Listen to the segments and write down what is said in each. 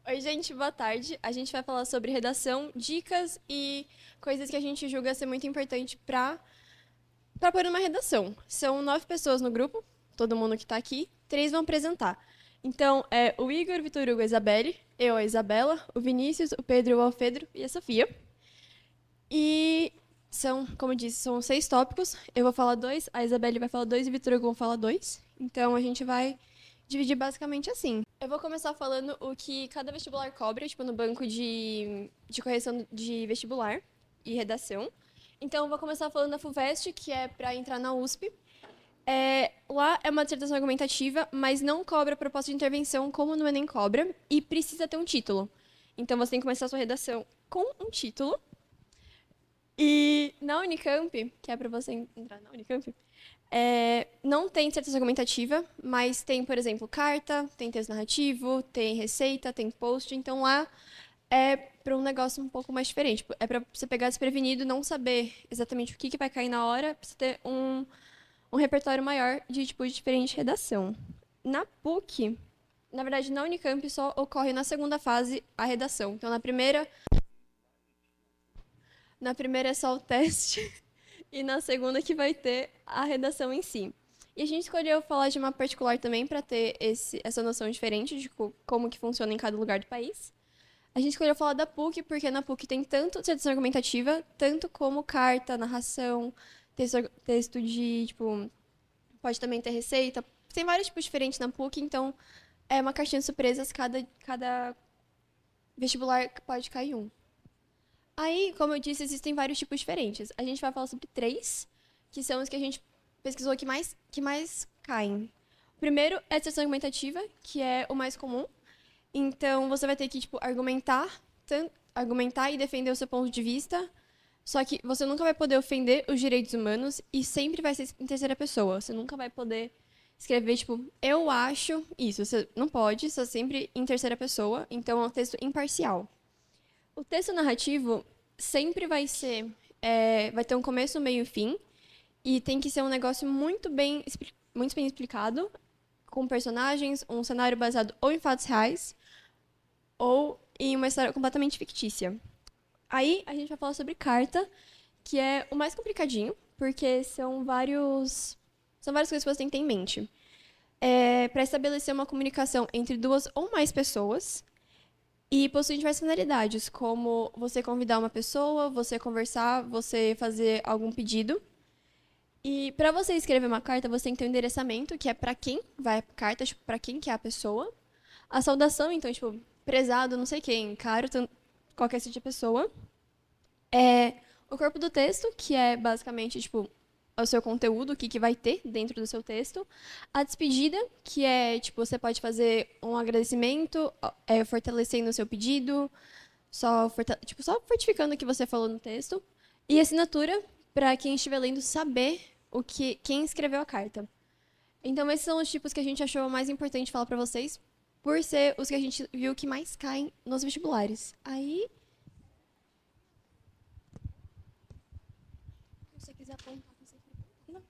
Oi, gente, boa tarde. A gente vai falar sobre redação, dicas e coisas que a gente julga ser muito importante para pôr numa redação. São 9 pessoas no grupo, todo mundo que tá aqui. 3 vão apresentar. Então, é o Igor, o Vitor Hugo, a Isabelle, eu, a Isabela, o Vinícius, o Pedro, o Alfredo e a Sofia. E são, como eu disse, são 6 tópicos. Eu vou falar dois, a Isabelle vai falar dois e o Vitor Hugo vão falar dois. Então, a gente vai dividir basicamente assim. Eu vou começar falando o que cada vestibular cobra, tipo, no banco de correção de vestibular e redação. Então, eu vou começar falando da FUVEST, que é para entrar na USP. Lá é uma dissertação argumentativa, mas não cobra proposta de intervenção, como no Enem cobra, e precisa ter um título. Então, você tem que começar a sua redação com um título. E na Unicamp, que é para você entrar na Unicamp, não tem dissertação argumentativa, mas tem, por exemplo, carta, tem texto narrativo, tem receita, tem post. Então lá é para um negócio um pouco mais diferente. Tipo, é para você pegar desprevenido, não saber exatamente o que vai cair na hora, para você ter um repertório maior de tipo de diferente redação. Na PUC, na verdade, na Unicamp só ocorre na segunda fase a redação. Então na primeira é só o teste e na segunda que vai ter a redação em si. E a gente escolheu falar de uma particular também para ter essa noção diferente de como que funciona em cada lugar do país. A gente escolheu falar da PUC porque na PUC tem tanto dissertação argumentativa, tanto como carta, narração, texto de, tipo, pode também ter receita. Tem vários tipos diferentes na PUC, então é uma caixinha de surpresas, cada vestibular pode cair um. Aí, como eu disse, existem vários tipos diferentes. A gente vai falar sobre três, que são os que a gente pesquisou que mais caem. O primeiro é a dissertação argumentativa, que é o mais comum. Então, você vai ter que, tipo, argumentar e defender o seu ponto de vista. Só que você nunca vai poder ofender os direitos humanos e sempre vai ser em terceira pessoa. Você nunca vai poder escrever, tipo, eu acho isso. Você não pode, só sempre em terceira pessoa. Então, é um texto imparcial. O texto narrativo sempre vai ter um começo, meio e fim, e tem que ser um negócio muito bem explicado, com personagens, um cenário baseado ou em fatos reais, ou em uma história completamente fictícia. Aí a gente vai falar sobre carta, que é o mais complicadinho, porque são várias coisas que você tem que ter em mente. Para estabelecer uma comunicação entre duas ou mais pessoas, e possui diversas finalidades, como você convidar uma pessoa, você conversar, você fazer algum pedido. E para você escrever uma carta, você tem que ter um endereçamento, que é para quem vai a carta, tipo, para quem que é a pessoa. A saudação, então, tipo, prezado, não sei quem, caro, qualquer tipo de pessoa. O corpo do texto, que é basicamente, tipo, o seu conteúdo, o que vai ter dentro do seu texto. A despedida, que é, tipo, você pode fazer um agradecimento, fortalecendo o seu pedido, só fortificando o que você falou no texto. E a assinatura, para quem estiver lendo saber quem escreveu a carta. Então, esses são os tipos que a gente achou mais importante falar para vocês, por ser os que a gente viu que mais caem nos vestibulares. Aí, se você quiser apontar, você não.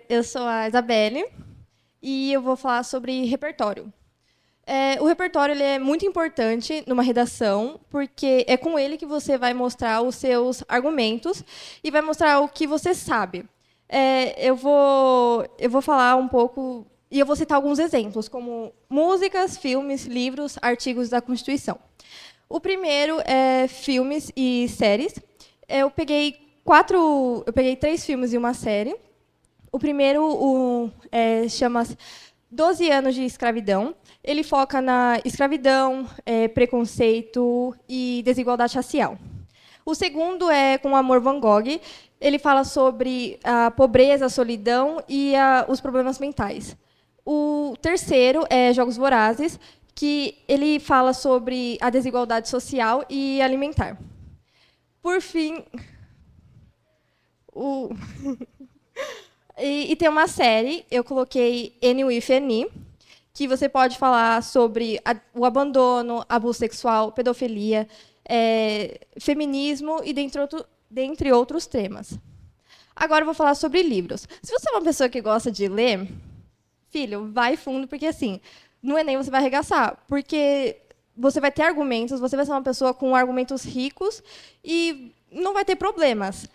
Eu sou a Isabelle e eu vou falar sobre repertório. O repertório ele é muito importante numa redação, porque é com ele que você vai mostrar os seus argumentos e vai mostrar o que você sabe. Eu vou falar um pouco e eu vou citar alguns exemplos, como músicas, filmes, livros, artigos da Constituição. O primeiro é filmes e séries. Eu peguei 3 filmes e uma série. O primeiro chama 12 anos de escravidão. Ele foca na escravidão, preconceito e desigualdade racial. O segundo é Com Amor Van Gogh. Ele fala sobre a pobreza, a solidão e os problemas mentais. O terceiro é Jogos Vorazes, que ele fala sobre a desigualdade social e alimentar. Por fim, o e tem uma série, eu coloquei N with N, que você pode falar sobre o abandono, abuso sexual, pedofilia, feminismo e dentre outros temas. Agora eu vou falar sobre livros. Se você é uma pessoa que gosta de ler, filho, vai fundo, porque assim, no Enem você vai arregaçar, porque você vai ter argumentos, você vai ser uma pessoa com argumentos ricos e não vai ter problemas.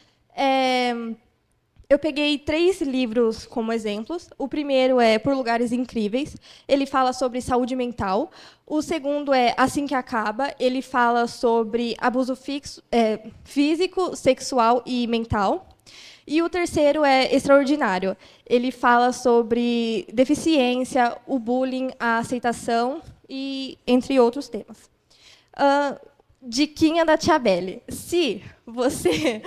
Eu peguei 3 livros como exemplos. O primeiro é Por Lugares Incríveis. Ele fala sobre saúde mental. O segundo é Assim que Acaba. Ele fala sobre abuso físico, sexual e mental. E o terceiro é Extraordinário. Ele fala sobre deficiência, o bullying, a aceitação e entre outros temas. Diquinha da Tia Belle. Se você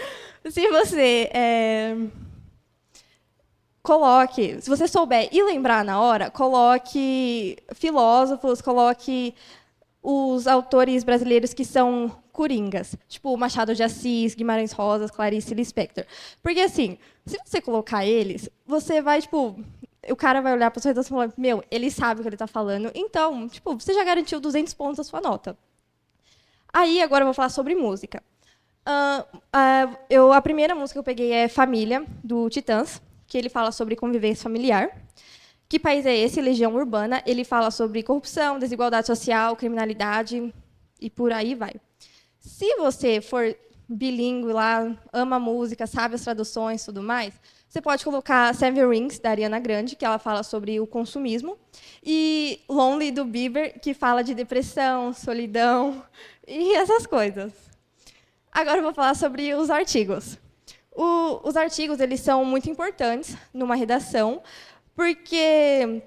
coloque, se você souber e lembrar na hora, coloque filósofos, coloque os autores brasileiros que são coringas, tipo Machado de Assis, Guimarães Rosa, Clarice Lispector. Porque, assim, se você colocar eles, você vai, tipo, o cara vai olhar para sua redação e falar, meu, ele sabe o que ele está falando, então, tipo, você já garantiu 200 pontos da sua nota. Aí, agora eu vou falar sobre música. A primeira música que eu peguei é Família, do Titãs, que ele fala sobre convivência familiar. Que País é Esse? Legião Urbana. Ele fala sobre corrupção, desigualdade social, criminalidade e por aí vai. Se você for bilíngue lá, ama música, sabe as traduções e tudo mais, você pode colocar Seven Rings, da Ariana Grande, que ela fala sobre o consumismo, e Lonely, do Bieber, que fala de depressão, solidão e essas coisas. Agora eu vou falar sobre os artigos. Os artigos eles são muito importantes numa redação, porque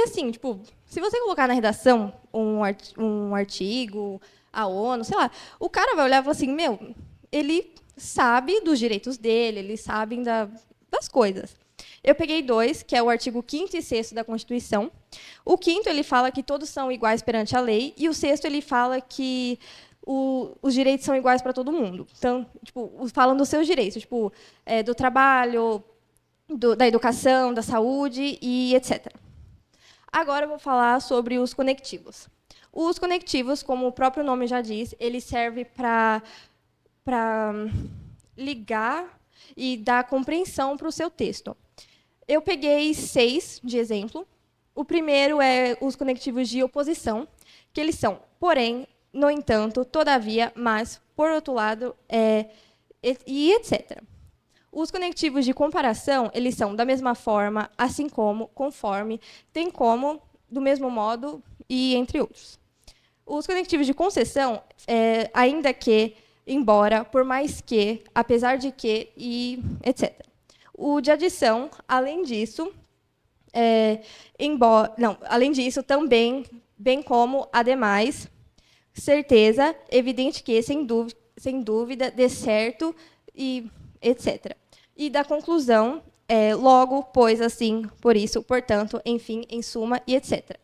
assim, tipo, se você colocar na redação um artigo, a ONU, sei lá, o cara vai olhar e falar assim, meu, ele sabe dos direitos dele, eles sabem das coisas. Eu peguei 2, que é o artigo 5º e 6º da Constituição. O 5º ele fala que todos são iguais perante a lei, e o 6º ele fala que os direitos são iguais para todo mundo. Então, tipo, falam dos seus direitos, tipo, do trabalho, da educação, da saúde e etc. Agora eu vou falar sobre os conectivos. Os conectivos, como o próprio nome já diz, ele serve para ligar e dar compreensão para o seu texto. Eu peguei 6 de exemplo. O primeiro é os conectivos de oposição, que eles são, porém, no entanto, todavia, mas, por outro lado, e etc. Os conectivos de comparação, eles são da mesma forma, assim como, conforme, tem como, do mesmo modo e entre outros. Os conectivos de concessão, ainda que, embora, por mais que, apesar de que e etc. O de adição, além disso, além disso, também, bem como, ademais, certeza, evidente que, sem dúvida, de certo, e etc. E da conclusão, logo, pois, assim, por isso, portanto, enfim, em suma, e etc.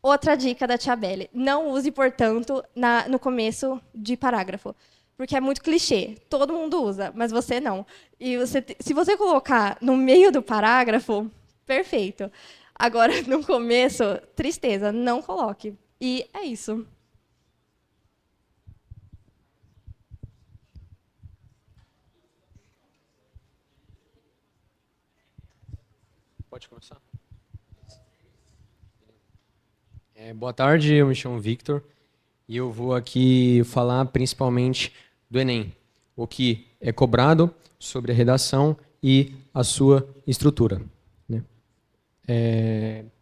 Outra dica da Tia Belle, não use, portanto, no começo de parágrafo, porque é muito clichê, todo mundo usa, mas você não. E se você colocar no meio do parágrafo, perfeito. Agora, no começo, tristeza, não coloque. E é isso. Pode começar? Boa tarde, eu me chamo Victor e eu vou aqui falar principalmente do Enem, o que é cobrado sobre a redação e a sua estrutura, né?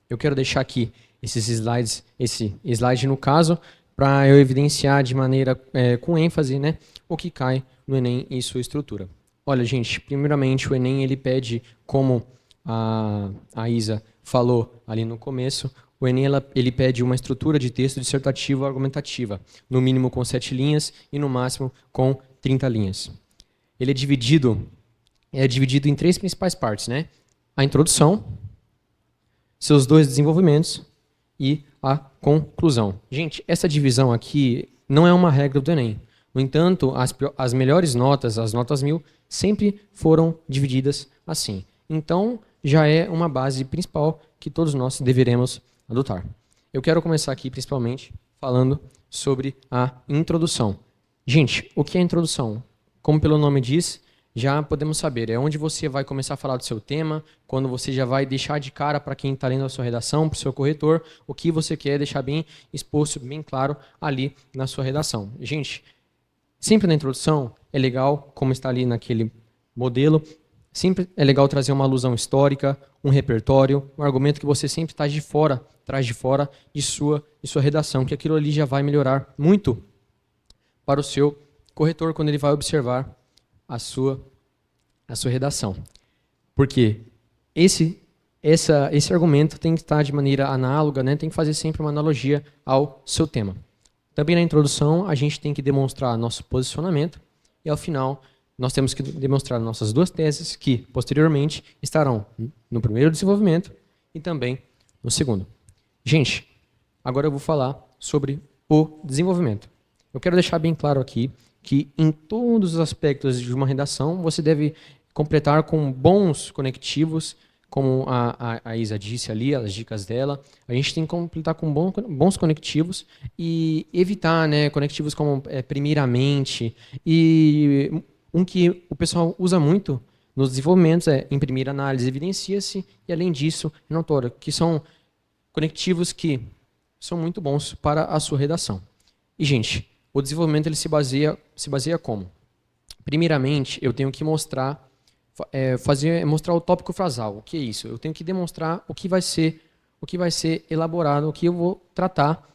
Eu quero deixar aqui esse slide no caso, para eu evidenciar de maneira com ênfase, né, o que cai no Enem e sua estrutura. Olha, gente, primeiramente o Enem ele pede, como a Isa falou ali no começo, o Enem ele pede uma estrutura de texto dissertativa ou argumentativa, no mínimo com 7 linhas e no máximo com 30 linhas. Ele é dividido em 3 principais partes, né? A introdução, seus 2 desenvolvimentos e a conclusão. Gente, essa divisão aqui não é uma regra do Enem. No entanto, as melhores notas, as notas 1000, sempre foram divididas assim. Então, já é uma base principal que todos nós deveremos adotar. Eu quero começar aqui, principalmente, falando sobre a introdução. Gente, o que é a introdução? Como pelo nome diz, já podemos saber. É onde você vai começar a falar do seu tema, quando você já vai deixar de cara para quem está lendo a sua redação, para o seu corretor, o que você quer deixar bem exposto, bem claro ali na sua redação. Gente, sempre na introdução é legal, como está ali naquele modelo, sempre é legal trazer uma alusão histórica, um repertório, um argumento que você sempre traz de fora de sua redação, que aquilo ali já vai melhorar muito para o seu corretor quando ele vai observar a sua redação. Porque esse argumento tem que estar de maneira análoga, né? Tem que fazer sempre uma analogia ao seu tema. Também na introdução, a gente tem que demonstrar nosso posicionamento e, ao final, nós temos que demonstrar nossas duas teses que, posteriormente, estarão no primeiro desenvolvimento e também no segundo. Gente, agora eu vou falar sobre o desenvolvimento. Eu quero deixar bem claro aqui que em todos os aspectos de uma redação você deve completar com bons conectivos, como a Isa disse ali, as dicas dela. A gente tem que completar com bons conectivos e evitar, né, conectivos como primeiramente. E um que o pessoal usa muito nos desenvolvimentos é em primeira análise evidencia-se e, além disso, em autora, que são conectivos que são muito bons para a sua redação. E, gente, o desenvolvimento ele se baseia como? Primeiramente, eu tenho que mostrar o tópico frasal. O que é isso? Eu tenho que demonstrar o que vai ser elaborado, o que eu vou tratar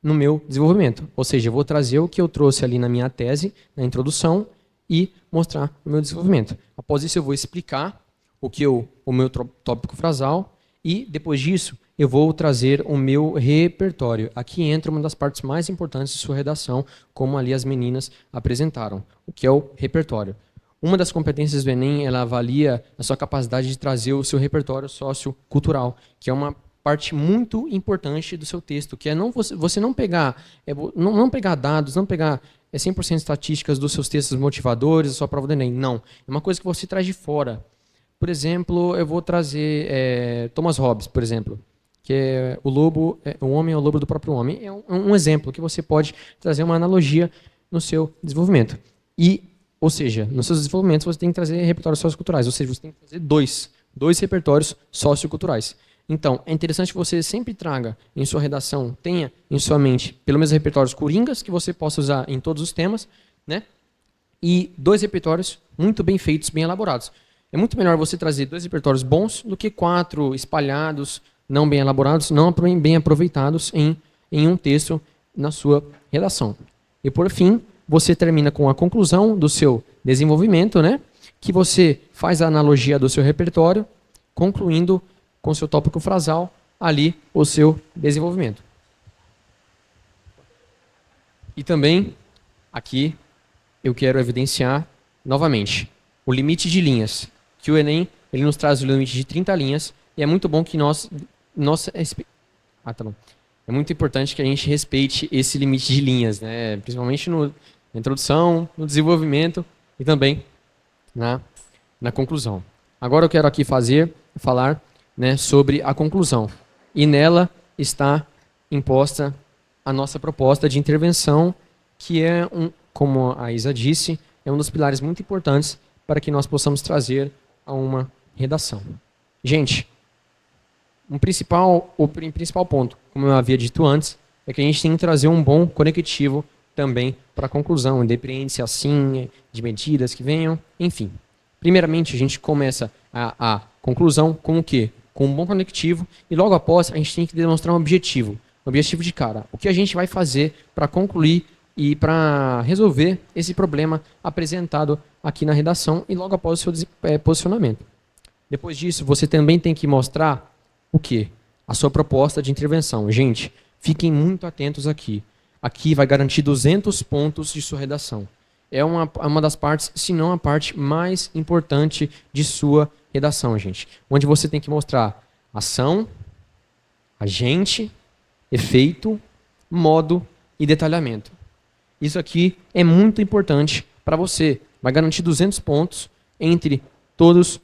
no meu desenvolvimento. Ou seja, eu vou trazer o que eu trouxe ali na minha tese, na introdução, e mostrar no meu desenvolvimento. Após isso, eu vou explicar o meu tópico frasal e, depois disso, eu vou trazer o meu repertório. Aqui entra uma das partes mais importantes de sua redação, como ali as meninas apresentaram, o que é o repertório. Uma das competências do Enem, ela avalia a sua capacidade de trazer o seu repertório sociocultural, que é uma parte muito importante do seu texto, que é você não pegar dados, não pegar 100% estatísticas dos seus textos motivadores, da sua prova do Enem. Não. É uma coisa que você traz de fora. Por exemplo, eu vou trazer Thomas Hobbes, por exemplo, que é o homem é o lobo do próprio homem. É um exemplo que você pode trazer uma analogia no seu desenvolvimento. Ou seja, nos seus desenvolvimentos você tem que trazer repertórios socioculturais, ou seja, você tem que fazer dois repertórios socioculturais. Então, é interessante que você sempre traga em sua redação, tenha em sua mente pelo menos repertórios coringas que você possa usar em todos os temas, né? E 2 repertórios muito bem feitos, bem elaborados. É muito melhor você trazer 2 repertórios bons do que 4 espalhados, não bem elaborados, não bem aproveitados em um texto na sua redação. E por fim, você termina com a conclusão do seu desenvolvimento, né? Que você faz a analogia do seu repertório, concluindo com o seu tópico frasal ali o seu desenvolvimento. E também, aqui, eu quero evidenciar novamente o limite de linhas, que o Enem ele nos traz o limite de 30 linhas, e é muito bom que é muito importante que a gente respeite esse limite de linhas, né? Principalmente na introdução, no desenvolvimento e também na conclusão. Agora eu quero aqui falar, né, sobre a conclusão. E nela está imposta a nossa proposta de intervenção, que é, como a Isa disse, é um dos pilares muito importantes para que nós possamos trazer a uma redação. Gente, o principal ponto, como eu havia dito antes, é que a gente tem que trazer um bom conectivo também para a conclusão, independente assim, de medidas que venham, enfim. Primeiramente, a gente começa a conclusão com o quê? Com um bom conectivo, e logo após a gente tem que demonstrar um objetivo de cara. O que a gente vai fazer para concluir e para resolver esse problema apresentado aqui na redação e logo após o seu posicionamento. Depois disso, você também tem que mostrar o quê? A sua proposta de intervenção. Gente, fiquem muito atentos aqui. Aqui vai garantir 200 pontos de sua redação. É uma das partes, se não a parte mais importante de sua redação, gente. Onde você tem que mostrar ação, agente, efeito, modo e detalhamento. Isso aqui é muito importante para você. Vai garantir 200 pontos entre todas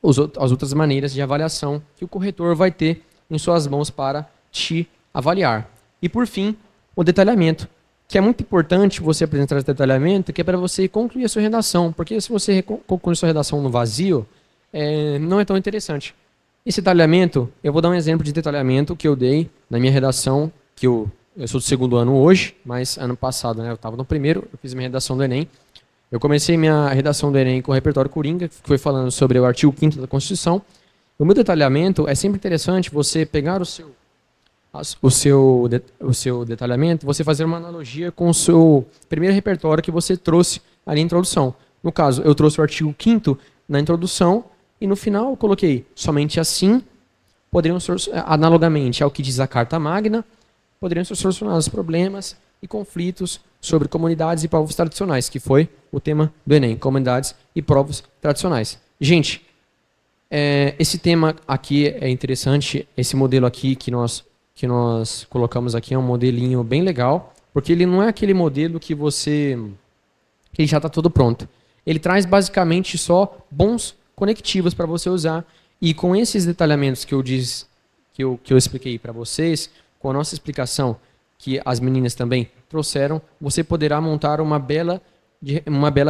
as outras maneiras de avaliação que o corretor vai ter em suas mãos para te avaliar. E por fim, o detalhamento, que é muito importante você apresentar esse detalhamento, que é para você concluir a sua redação. Porque se você concluir a sua redação no vazio, não é tão interessante. Esse detalhamento, eu vou dar um exemplo de detalhamento que eu dei na minha redação, que eu sou do segundo ano hoje, mas ano passado, né, eu estava no primeiro, eu fiz minha redação do Enem. Eu comecei minha redação do Enem com o repertório Coringa, que foi falando sobre o artigo 5º da Constituição. O meu detalhamento é sempre interessante você pegar o seu detalhamento, você fazer uma analogia com o seu primeiro repertório que você trouxe ali na introdução. No caso, eu trouxe o artigo 5º na introdução e no final eu coloquei somente assim, poderiam ser, analogamente ao que diz a Carta Magna, poderiam ser solucionados problemas e conflitos sobre comunidades e povos tradicionais, que foi o tema do Enem, comunidades e povos tradicionais. Gente, esse tema aqui é interessante, esse modelo aqui que nós colocamos aqui é um modelinho bem legal, porque ele não é aquele modelo que ele já está todo pronto. Ele traz basicamente só bons conectivos para você usar, e com esses detalhamentos que eu expliquei para vocês, com a nossa explicação que as meninas também trouxeram, você poderá montar uma bela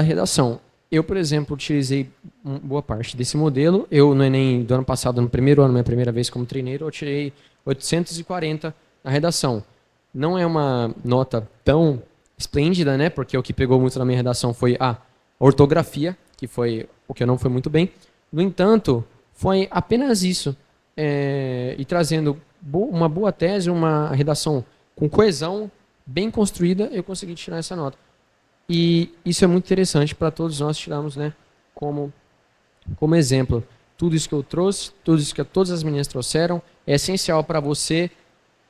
redação. Eu, por exemplo, utilizei boa parte desse modelo. Eu, no Enem do ano passado, no primeiro ano, minha primeira vez como treineiro, eu tirei 840 na redação. Não é uma nota tão esplêndida, né? Porque o que pegou muito na minha redação foi a ortografia, que foi o que eu não foi muito bem. No entanto, foi apenas isso. E trazendo uma boa tese, uma redação com coesão, bem construída, eu consegui tirar essa nota. E isso é muito interessante para todos nós tirarmos, né, como exemplo. Tudo isso que eu trouxe, tudo isso que todas as meninas trouxeram, é essencial para você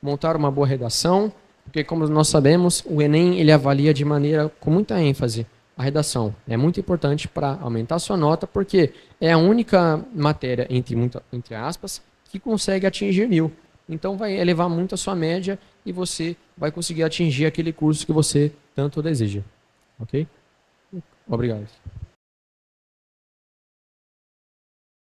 montar uma boa redação, porque como nós sabemos, o Enem ele avalia de maneira com muita ênfase a redação. É muito importante para aumentar a sua nota, porque é a única matéria, entre aspas, que consegue atingir 1000. Então vai elevar muito a sua média e você vai conseguir atingir aquele curso que você tanto deseja. Ok? Obrigado.